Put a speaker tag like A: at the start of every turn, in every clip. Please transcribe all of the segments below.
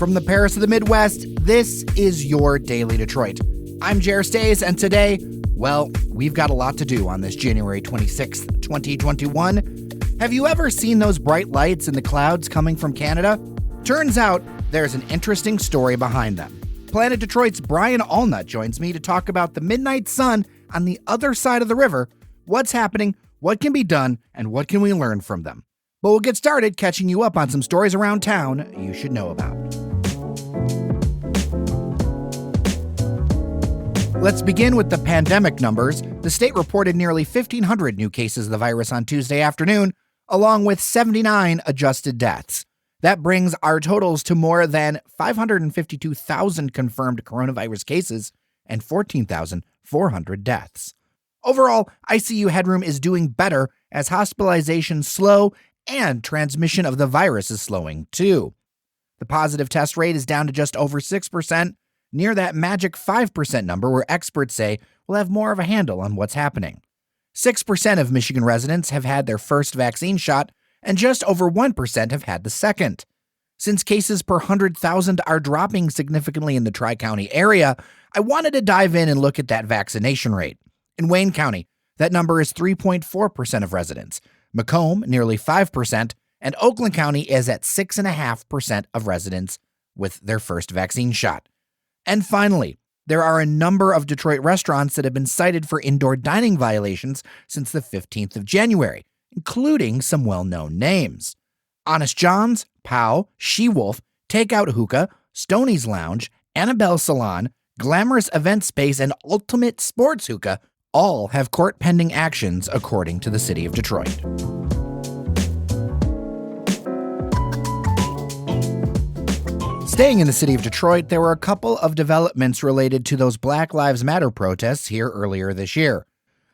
A: From the Paris of the Midwest, this is your Daily Detroit. I'm Jer Stays, and today, well, we've got a lot to do on this January 26th, 2021. Have you ever seen those bright lights in the clouds coming from Canada? Turns out there's an interesting story behind them. Planet Detroit's Brian Allnut joins me to talk about the midnight sun on the other side of the river, what's happening, what can be done, and what can we learn from them. But we'll get started catching you up on some stories around town you should know about. Let's begin with the pandemic numbers. The state reported nearly 1,500 new cases of the virus on Tuesday afternoon, along with 79 adjusted deaths. That brings our totals to more than 552,000 confirmed coronavirus cases and 14,400 deaths. Overall, ICU headroom is doing better as hospitalizations slow and transmission of the virus is slowing too. The positive test rate is down to just over 6%, near that magic 5% number where experts say we'll have more of a handle on what's happening. 6% of Michigan residents have had their first vaccine shot, and just over 1% have had the second. Since cases per 100,000 are dropping significantly in the Tri-County area, I wanted to dive in and look at that vaccination rate. In Wayne County, that number is 3.4% of residents. Macomb, nearly 5%, and Oakland County is at 6.5% of residents with their first vaccine shot. And finally, there are a number of Detroit restaurants that have been cited for indoor dining violations since the 15th of January, including some well-known names. Honest John's, Pow, She-Wolf, Takeout Hookah, Stoney's Lounge, Annabelle Salon, Glamorous Event Space, and Ultimate Sports Hookah all have court-pending actions according to the city of Detroit. Staying in the city of Detroit, there were a couple of developments related to those Black Lives Matter protests here earlier this year.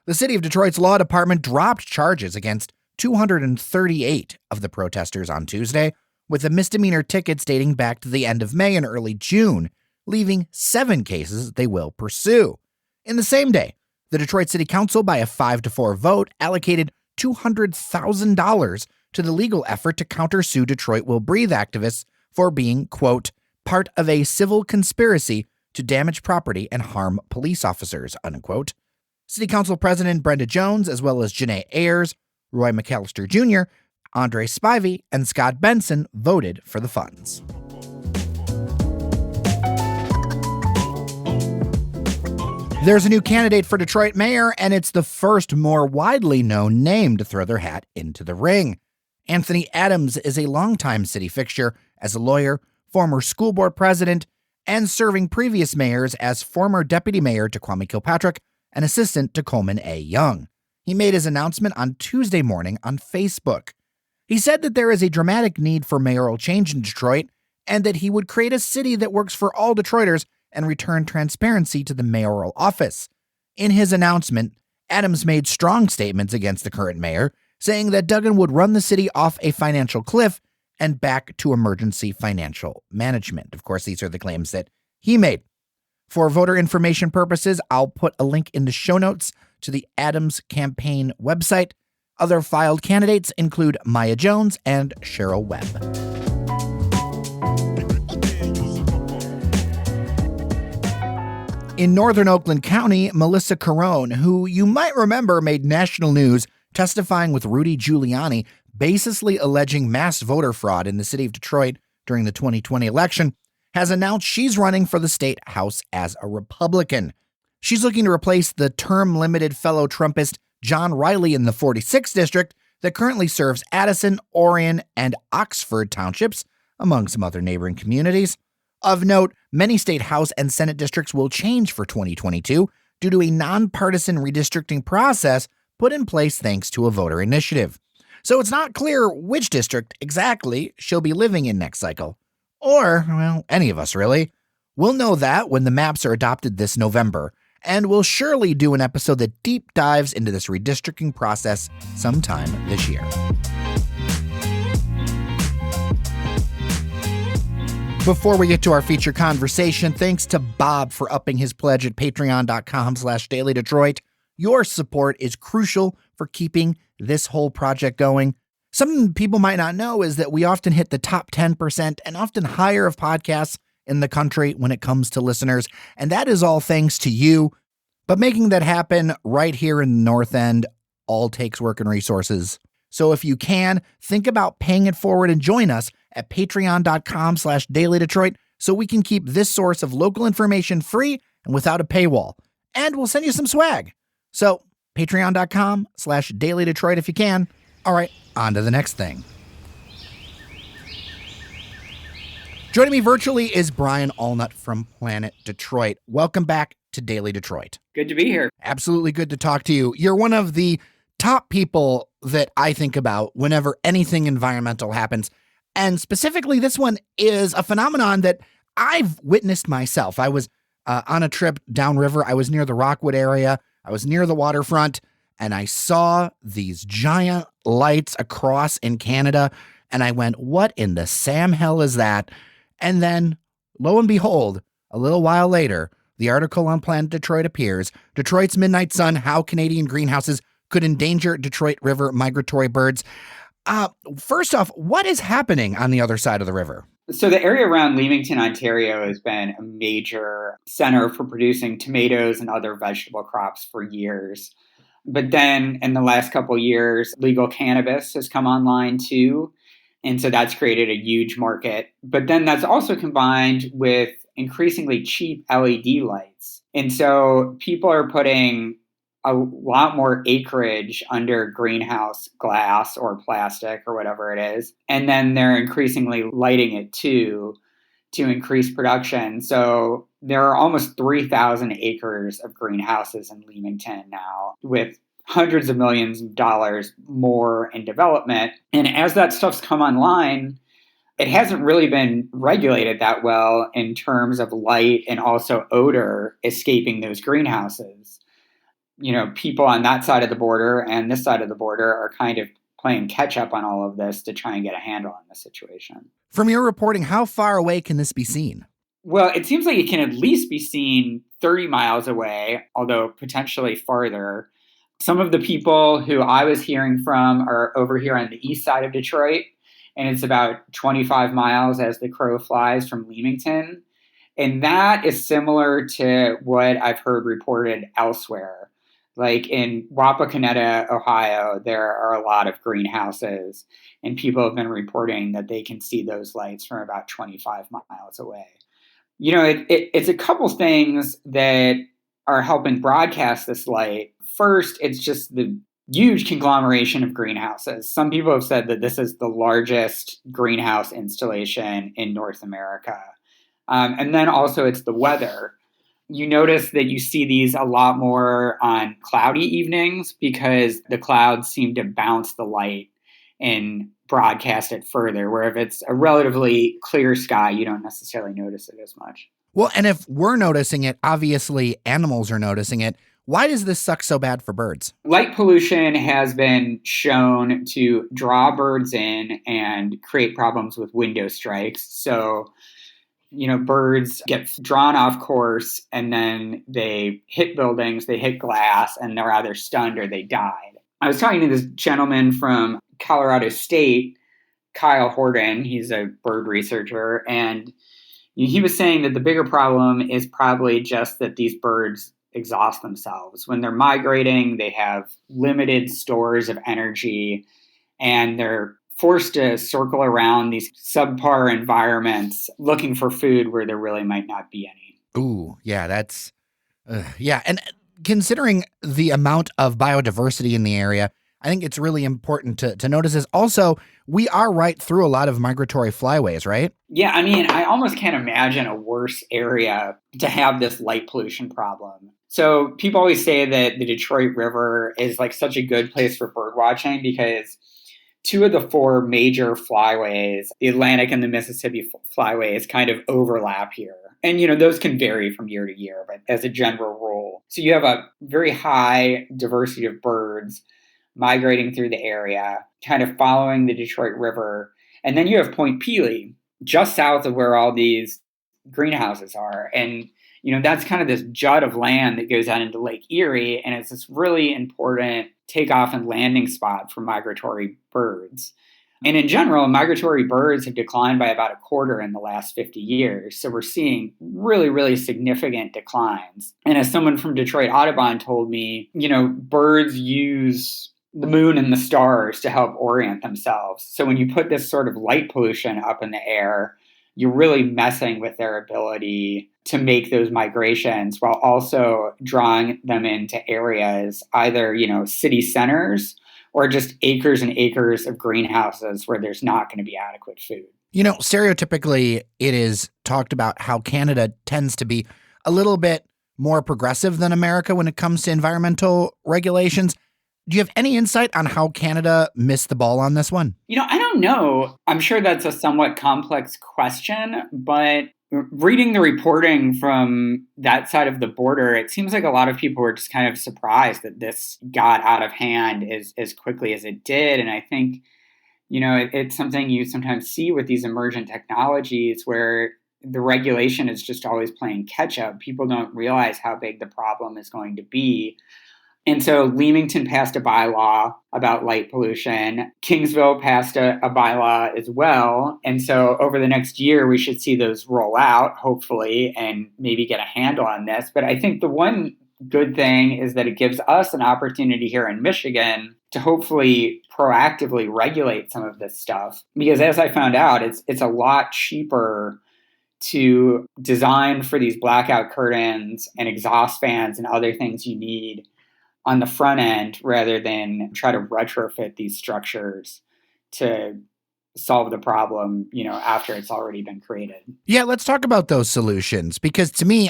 A: The city of Detroit's law department dropped charges against 238 of the protesters on Tuesday, with the misdemeanor tickets dating back to the end of May and early June, leaving 7 cases they will pursue. In the same day, the Detroit City Council, by a 5-4 vote, allocated $200,000 to the legal effort to countersue Detroit Will Breathe activists for being, quote, part of a civil conspiracy to damage property and harm police officers, unquote. City Council President Brenda Jones, as well as Janae Ayers, Roy McAllister Jr., Andre Spivey, and Scott Benson voted for the funds. There's a new candidate for Detroit mayor, and it's the first more widely known name to throw their hat into the ring. Anthony Adams is a longtime city fixture as a lawyer, former school board president, and serving previous mayors as former deputy mayor to Kwame Kilpatrick and assistant to Coleman A. Young. He made his announcement on Tuesday morning on Facebook. He said that there is a dramatic need for mayoral change in Detroit and that he would create a city that works for all Detroiters and return transparency to the mayoral office. In his announcement, Adams made strong statements against the current mayor, saying that Duggan would run the city off a financial cliff and back to emergency financial management. Of course, these are the claims that he made. For voter information purposes, I'll put a link in the show notes to the Adams campaign website. Other filed candidates include Maya Jones and Cheryl Webb. In northern Oakland County, Melissa Carone, who you might remember made national news testifying with Rudy Giuliani, baselessly alleging mass voter fraud in the city of Detroit during the 2020 election, has announced she's running for the state house as a Republican. She's looking to replace the term-limited fellow Trumpist John Riley in the 46th district that currently serves Addison, Orion, and Oxford townships, among some other neighboring communities. Of note, many state house and senate districts will change for 2022 due to a nonpartisan redistricting process put in place thanks to a voter initiative. So it's not clear which district exactly she'll be living in next cycle. Or, well, any of us really. We'll know that when the maps are adopted this November, and we'll surely do an episode that deep dives into this redistricting process sometime this year. Before we get to our feature conversation, thanks to Bob for upping his pledge at patreon.com/dailydetroit. Your support is crucial for keeping this whole project going. Something people might not know is that we often hit the top 10% and often higher of podcasts in the country when it comes to listeners. And that is all thanks to you. But making that happen right here in the North End all takes work and resources. So if you can, think about paying it forward and join us at patreon.com/dailydetroit so we can keep this source of local information free and without a paywall. And we'll send you some swag. So patreon.com/dailydetroit if you can. All right, on to the next thing. Joining me virtually is Brian Allnut from Planet Detroit. Welcome back to Daily Detroit.
B: Good to be here.
A: Absolutely good to talk to you. You're one of the top people that I think about whenever anything environmental happens. And specifically, this one is a phenomenon that I've witnessed myself. I was on a trip downriver. I was near the Rockwood area. I was near the waterfront, and I saw these giant lights across in Canada. And I went, what in the Sam hell is that? And then, lo and behold, a little while later, the article on Planet Detroit appears. Detroit's Midnight Sun, How Canadian Greenhouses Could Endanger Detroit River Migratory Birds. First off, what is happening on the other side of the river?
B: So the area around Leamington, Ontario has been a major center for producing tomatoes and other vegetable crops for years. But then in the last couple of years, legal cannabis has come online too. And so that's created a huge market. But then that's also combined with increasingly cheap LED lights. And so people are putting a lot more acreage under greenhouse glass or plastic or whatever it is. And then they're increasingly lighting it too to increase production. So there are almost 3,000 acres of greenhouses in Leamington now, with hundreds of millions of dollars more in development. And as that stuff's come online, it hasn't really been regulated that well in terms of light and also odor escaping those greenhouses. You know, people on that side of the border and this side of the border are kind of playing catch up on all of this to try and get a handle on the situation.
A: From your reporting, how far away can this be seen?
B: Well, it seems like it can at least be seen 30 miles away, although potentially farther. Some of the people who I was hearing from are over here on the east side of Detroit, and it's about 25 miles as the crow flies from Leamington. And that is similar to what I've heard reported elsewhere. Like in Wapakoneta, Ohio, there are a lot of greenhouses, and people have been reporting that they can see those lights from about 25 miles away. You know, it's a couple things that are helping broadcast this light. First, it's just the huge conglomeration of greenhouses. Some people have said that this is the largest greenhouse installation in North America. And then also it's the weather. You notice that you see these a lot more on cloudy evenings because the clouds seem to bounce the light and broadcast it further, where if it's a relatively clear sky, you don't necessarily notice it as much.
A: Well, and if we're noticing it, obviously animals are noticing it. Why does this suck so bad for birds?
B: Light pollution has been shown to draw birds in and create problems with window strikes. So, you know, birds get drawn off course and then they hit buildings, they hit glass, and they're either stunned or they died. I was talking to this gentleman from Colorado State, Kyle Horton. He's a bird researcher, and he was saying that the bigger problem is probably just that these birds exhaust themselves. When they're migrating, they have limited stores of energy, and they're forced to circle around these subpar environments looking for food where there really might not be any.
A: Ooh, yeah, that's, yeah. And considering the amount of biodiversity in the area, I think it's really important to notice this. Also, we are right through a lot of migratory flyways, right?
B: Yeah, I mean, I almost can't imagine a worse area to have this light pollution problem. So people always say that the Detroit River is like such a good place for bird watching because two of the four major flyways, the Atlantic and the Mississippi flyways, kind of overlap here. And, you know, those can vary from year to year, but as a general rule. So you have a very high diversity of birds migrating through the area, kind of following the Detroit River. And then you have Point Pelee, just south of where all these greenhouses are. And, you know, that's kind of this jut of land that goes out into Lake Erie. And it's this really important takeoff and landing spot for migratory birds. And in general, migratory birds have declined by about a quarter in the last 50 years. So we're seeing really, really significant declines. And as someone from Detroit Audubon told me, birds use the moon and the stars to help orient themselves. So when you put this sort of light pollution up in the air, you're really messing with their ability to make those migrations while also drawing them into areas, either, city centers or just acres and acres of greenhouses where there's not going to be adequate food.
A: Stereotypically, it is talked about how Canada tends to be a little bit more progressive than America when it comes to environmental regulations. Do you have any insight on how Canada missed the ball on this one?
B: I don't know. I'm sure that's a somewhat complex question, but reading the reporting from that side of the border, it seems like a lot of people were just kind of surprised that this got out of hand as quickly as it did. And I think, it's something you sometimes see with these emergent technologies where the regulation is just always playing catch up. People don't realize how big the problem is going to be. And so Leamington passed a bylaw about light pollution. Kingsville passed a bylaw as well. And so over the next year, we should see those roll out, hopefully, and maybe get a handle on this. But I think the one good thing is that it gives us an opportunity here in Michigan to hopefully proactively regulate some of this stuff. Because as I found out, it's a lot cheaper to design for these blackout curtains and exhaust fans and other things you need on the front end rather than try to retrofit these structures to solve the problem, after it's already been created.
A: Yeah, let's talk about those solutions, because to me,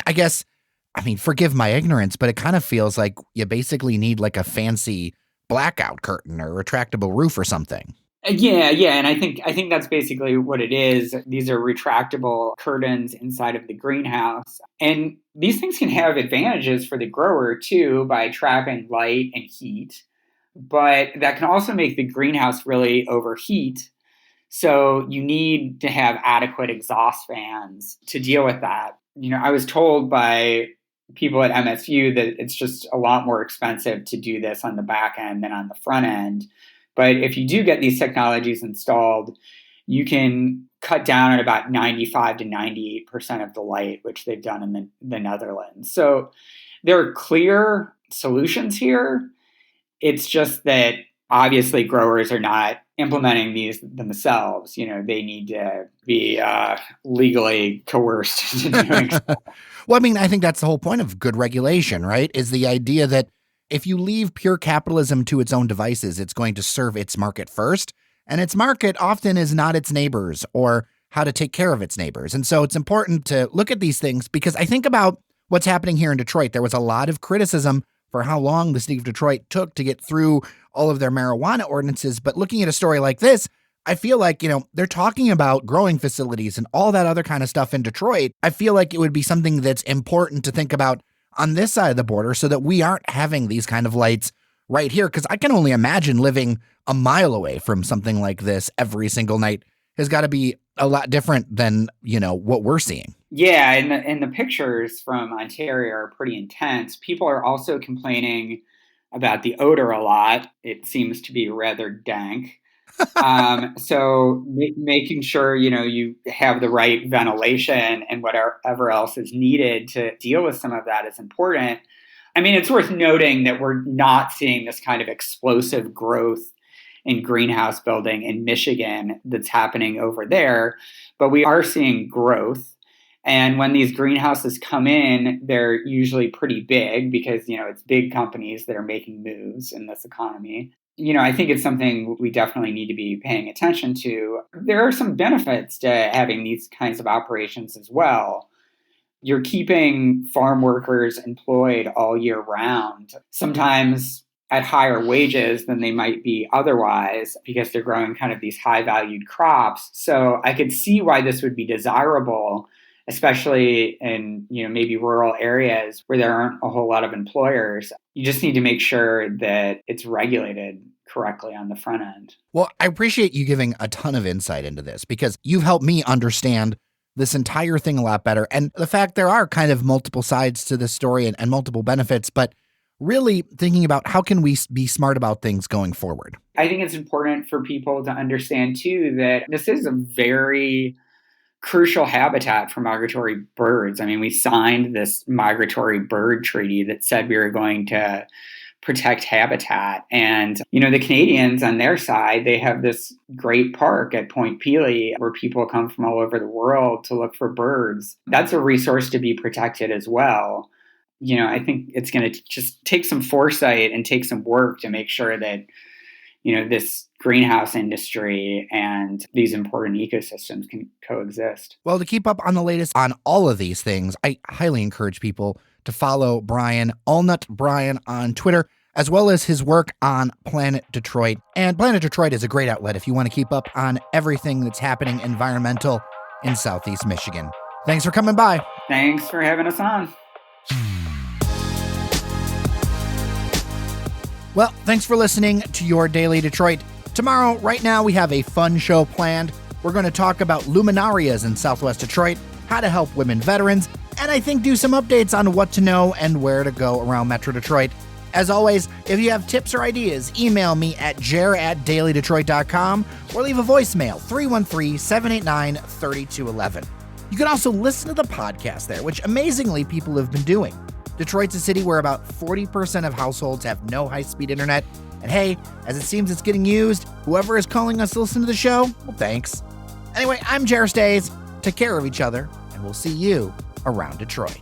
A: forgive my ignorance, but it kind of feels like you basically need like a fancy blackout curtain or retractable roof or something.
B: Yeah, and I think that's basically what it is. These are retractable curtains inside of the greenhouse. And these things can have advantages for the grower too by trapping light and heat, but that can also make the greenhouse really overheat. So you need to have adequate exhaust fans to deal with that. I was told by people at MSU that it's just a lot more expensive to do this on the back end than on the front end. But if you do get these technologies installed, you can cut down at about 95 to 98% of the light, which they've done in the Netherlands. So there are clear solutions here. It's just that obviously growers are not implementing these themselves. They need to be legally coerced into doing so.
A: Well, I think that's the whole point of good regulation, right? Is the idea that if you leave pure capitalism to its own devices, it's going to serve its market first. And its market often is not its neighbors or how to take care of its neighbors. And so it's important to look at these things because I think about what's happening here in Detroit. There was a lot of criticism for how long the city of Detroit took to get through all of their marijuana ordinances. But looking at a story like this, I feel like, they're talking about growing facilities and all that other kind of stuff in Detroit. I feel like it would be something that's important to think about on this side of the border so that we aren't having these kind of lights right here. Because I can only imagine living a mile away from something like this every single night has got to be a lot different than, what we're seeing.
B: Yeah, and the pictures from Ontario are pretty intense. People are also complaining about the odor a lot. It seems to be rather dank. So making sure, you have the right ventilation and whatever else is needed to deal with some of that is important. It's worth noting that we're not seeing this kind of explosive growth in greenhouse building in Michigan that's happening over there, but we are seeing growth. And when these greenhouses come in, they're usually pretty big because, it's big companies that are making moves in this economy. I think it's something we definitely need to be paying attention to. There are some benefits to having these kinds of operations as well. You're keeping farm workers employed all year round, sometimes at higher wages than they might be otherwise because they're growing kind of these high valued crops. So I could see why this would be desirable, especially in, maybe rural areas where there aren't a whole lot of employers. You just need to make sure that it's regulated correctly on the front end.
A: Well, I appreciate you giving a ton of insight into this because you've helped me understand this entire thing a lot better. And the fact there are kind of multiple sides to this story and multiple benefits, but really thinking about how can we be smart about things going forward.
B: I think it's important for people to understand, too, that this is a very crucial habitat for migratory birds. I mean, we signed this migratory bird treaty that said we were going to protect habitat. And, the Canadians on their side, they have this great park at Point Pelee where people come from all over the world to look for birds. That's a resource to be protected as well. I think it's going to just take some foresight and take some work to make sure that, this greenhouse industry and these important ecosystems can coexist.
A: Well, to keep up on the latest on all of these things, I highly encourage people to follow Brian, Allnut Brian, on Twitter, as well as his work on Planet Detroit. And Planet Detroit is a great outlet if you want to keep up on everything that's happening environmental in Southeast Michigan. Thanks for coming by.
B: Thanks for having us on.
A: Well, thanks for listening to Your Daily Detroit. Tomorrow, right now, we have a fun show planned. We're going to talk about luminarias in Southwest Detroit, how to help women veterans, and I think do some updates on what to know and where to go around Metro Detroit. As always, if you have tips or ideas, email me at jer@dailydetroit.com or leave a voicemail, 313-789-3211. You can also listen to the podcast there, which amazingly people have been doing. Detroit's a city where about 40% of households have no high-speed internet. And hey, as it seems it's getting used, whoever is calling us to listen to the show, well, thanks. Anyway, I'm Jer Stays. Take care of each other, and we'll see you around Detroit.